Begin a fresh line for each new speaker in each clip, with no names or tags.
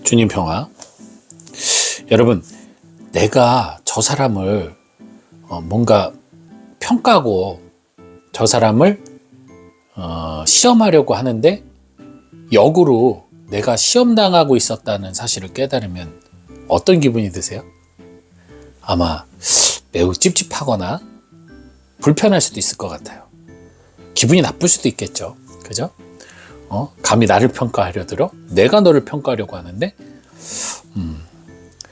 주님 평화. 여러분, 내가 저 사람을 뭔가 평가하고 저 사람을 시험하려고 하는데 역으로 내가 시험당하고 있었다는 사실을 깨달으면 어떤 기분이 드세요? 아마 매우 찝찝하거나 불편할 수도 있을 것 같아요. 기분이 나쁠 수도 있겠죠. 그죠? 감히 나를 평가하려 들어? 내가 너를 평가하려고 하는데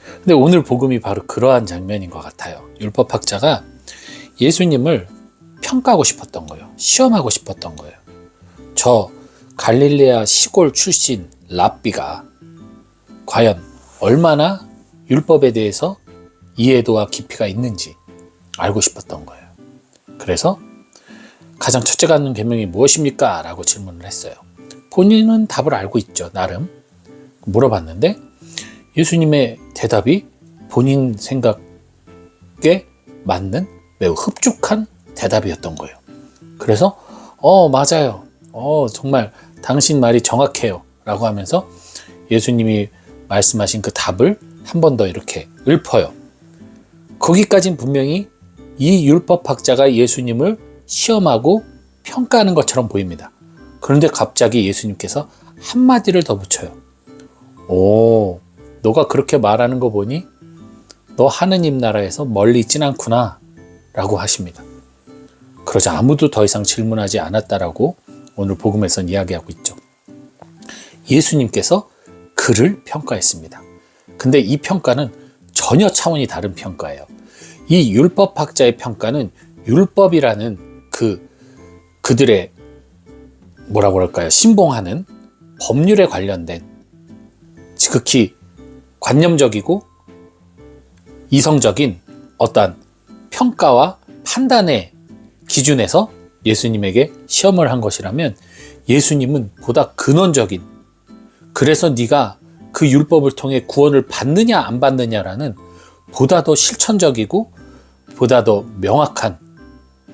근데 오늘 복음이 바로 그러한 장면인 것 같아요. 율법학자가 예수님을 평가하고 싶었던 거예요. 시험하고 싶었던 거예요. 저 갈릴레아 시골 출신 랍비가 과연 얼마나 율법에 대해서 이해도와 깊이가 있는지 알고 싶었던 거예요. 그래서 가장 첫째가 하는 계명이 무엇입니까? 라고 질문을 했어요. 본인은 답을 알고 있죠. 나름 물어봤는데 예수님의 대답이 본인 생각에 맞는 매우 흡족한 대답이었던 거예요. 그래서 맞아요. 정말 당신 말이 정확해요. 라고 하면서 예수님이 말씀하신 그 답을 한 번 더 이렇게 읊어요. 거기까진 분명히 이 율법학자가 예수님을 시험하고 평가하는 것처럼 보입니다. 그런데 갑자기 예수님께서 한마디를 더 붙여요. 너가 그렇게 말하는 거 보니 너 하느님 나라에서 멀리 있진 않구나 라고 하십니다. 그러자 아무도 더 이상 질문하지 않았다라고 오늘 복음에서는 이야기하고 있죠. 예수님께서 그를 평가했습니다. 근데 이 평가는 전혀 차원이 다른 평가예요. 이 율법학자의 평가는 율법이라는 그들의 뭐라고 할까요? 신봉하는 법률에 관련된 지극히 관념적이고 이성적인 어떤 평가와 판단의 기준에서 예수님에게 시험을 한 것이라면 예수님은 보다 근원적인, 그래서 네가 그 율법을 통해 구원을 받느냐 안 받느냐라는 보다 더 실천적이고 보다 더 명확한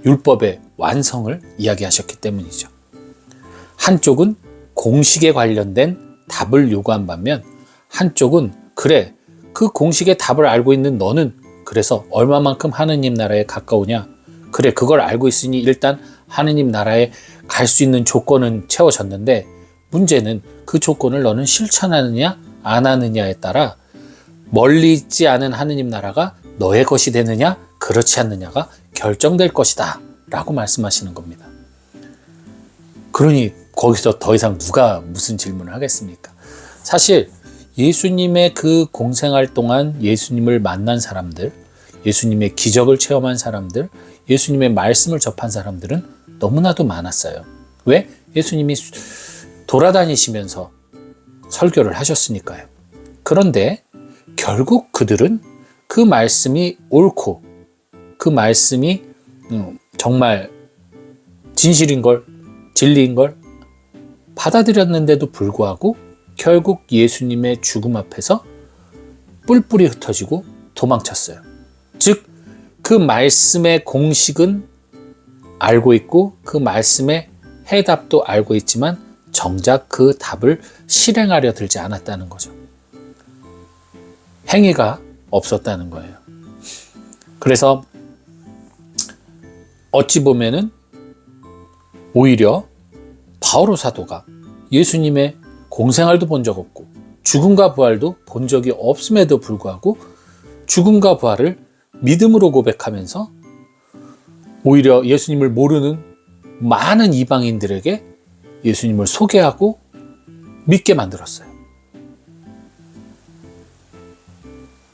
율법의 완성을 이야기하셨기 때문이죠. 한쪽은 공식에 관련된 답을 요구한 반면 한쪽은 그래, 그 공식의 답을 알고 있는 너는 그래서 얼마만큼 하느님 나라에 가까우냐? 그래, 그걸 알고 있으니 일단 하느님 나라에 갈 수 있는 조건은 채워졌는데 문제는 그 조건을 너는 실천하느냐 안 하느냐에 따라 멀리 있지 않은 하느님 나라가 너의 것이 되느냐 그렇지 않느냐가 결정될 것이다 라고 말씀하시는 겁니다. 그러니 거기서 더 이상 누가 무슨 질문을 하겠습니까? 사실 예수님의 그 공생활 동안 예수님을 만난 사람들, 예수님의 기적을 체험한 사람들, 예수님의 말씀을 접한 사람들은 너무나도 많았어요. 왜? 예수님이 돌아다니시면서 설교를 하셨으니까요. 그런데 결국 그들은 그 말씀이 옳고 그 말씀이 정말 진실인 걸, 진리인 걸 받아들였는데도 불구하고 결국 예수님의 죽음 앞에서 뿔뿔이 흩어지고 도망쳤어요. 즉, 그 말씀의 공식은 알고 있고 그 말씀의 해답도 알고 있지만 정작 그 답을 실행하려 들지 않았다는 거죠. 행위가 없었다는 거예요. 그래서 어찌 보면은 오히려 바오로 사도가 예수님의 공생활도 본 적 없고 죽음과 부활도 본 적이 없음에도 불구하고 죽음과 부활을 믿음으로 고백하면서 오히려 예수님을 모르는 많은 이방인들에게 예수님을 소개하고 믿게 만들었어요.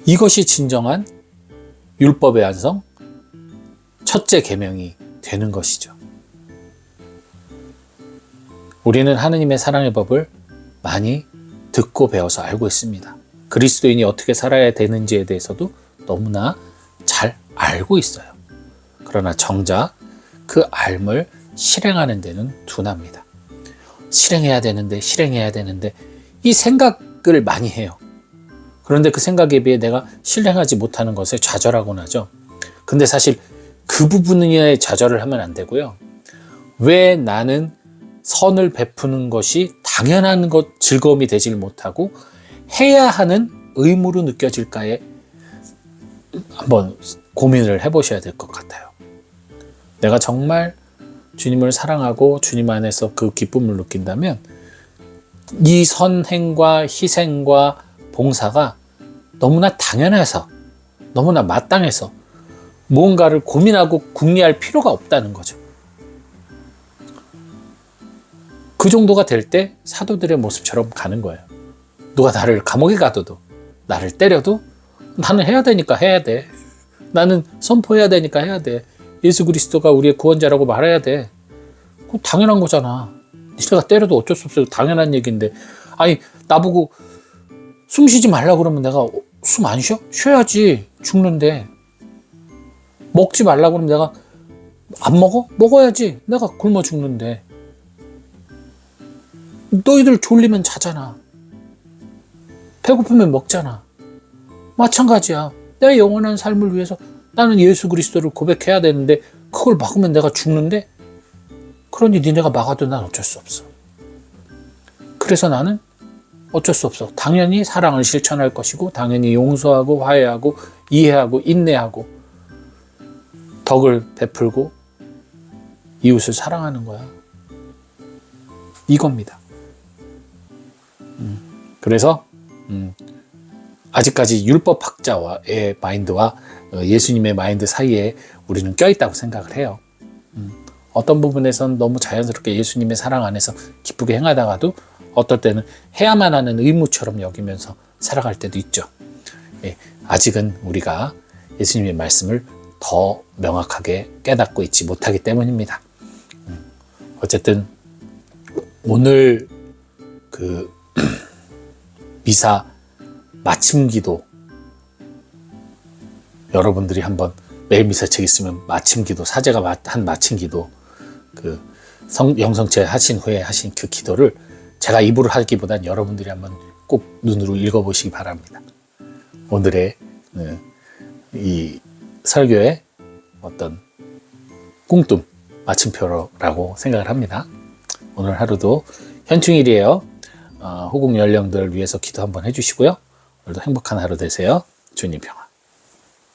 이것이 진정한 율법의 완성, 첫째 계명이 되는 것이죠. 우리는 하느님의 사랑의 법을 많이 듣고 배워서 알고 있습니다. 그리스도인이 어떻게 살아야 되는지에 대해서도 너무나 잘 알고 있어요. 그러나 정작 그 알을 실행하는 데는 둔합니다. 실행해야 되는데 이 생각을 많이 해요. 그런데 그 생각에 비해 내가 실행하지 못하는 것에 좌절하곤 하죠. 근데 사실 그 부분에 좌절을 하면 안 되고요. 왜 나는 선을 베푸는 것이 당연한 것, 즐거움이 되질 못하고 해야 하는 의무로 느껴질까에 한번 고민을 해보셔야 될 것 같아요. 내가 정말 주님을 사랑하고 주님 안에서 그 기쁨을 느낀다면 이 선행과 희생과 봉사가 너무나 당연해서, 너무나 마땅해서 무언가를 고민하고 궁리할 필요가 없다는 거죠. 그 정도가 될 때 사도들의 모습처럼 가는 거예요. 누가 나를 감옥에 가둬도, 나를 때려도 나는 해야 되니까 해야 돼. 나는 선포해야 되니까 해야 돼. 예수 그리스도가 우리의 구원자라고 말해야 돼. 그거 당연한 거잖아. 니네가 때려도 어쩔 수 없어요. 당연한 얘기인데. 아니, 나보고 숨 쉬지 말라 그러면 내가 숨 안 쉬어? 쉬어야지. 죽는데. 먹지 말라 그러면 내가 안 먹어? 먹어야지. 내가 굶어 죽는데. 너희들 졸리면 자잖아. 배고프면 먹잖아. 마찬가지야. 내 영원한 삶을 위해서 나는 예수 그리스도를 고백해야 되는데 그걸 막으면 내가 죽는데, 그러니 니네가 막아도 난 어쩔 수 없어. 그래서 나는 어쩔 수 없어. 당연히 사랑을 실천할 것이고, 당연히 용서하고 화해하고 이해하고 인내하고 덕을 베풀고 이웃을 사랑하는 거야. 이겁니다. 그래서 아직까지 율법학자의 마인드와 예수님의 마인드 사이에 우리는 껴있다고 생각을 해요. 어떤 부분에선 너무 자연스럽게 예수님의 사랑 안에서 기쁘게 행하다가도 어떨 때는 해야만 하는 의무처럼 여기면서 살아갈 때도 있죠. 예, 아직은 우리가 예수님의 말씀을 더 명확하게 깨닫고 있지 못하기 때문입니다. 어쨌든 오늘 그 미사 마침 기도, 여러분들이 한번 매일 미사책 있으면 마침 기도, 사제가 한 마침 기도, 그 영성체 하신 후에 하신 그 기도를 제가 입으로 하기보단 여러분들이 한번 꼭 눈으로 읽어보시기 바랍니다. 오늘의 이 설교의 어떤 꿍뚱 마침표라고 생각을 합니다. 오늘 하루도 현충일이에요. 호국 연령들 위해서 기도 한번 해주시고요. 오늘도 행복한 하루 되세요. 주님 평안.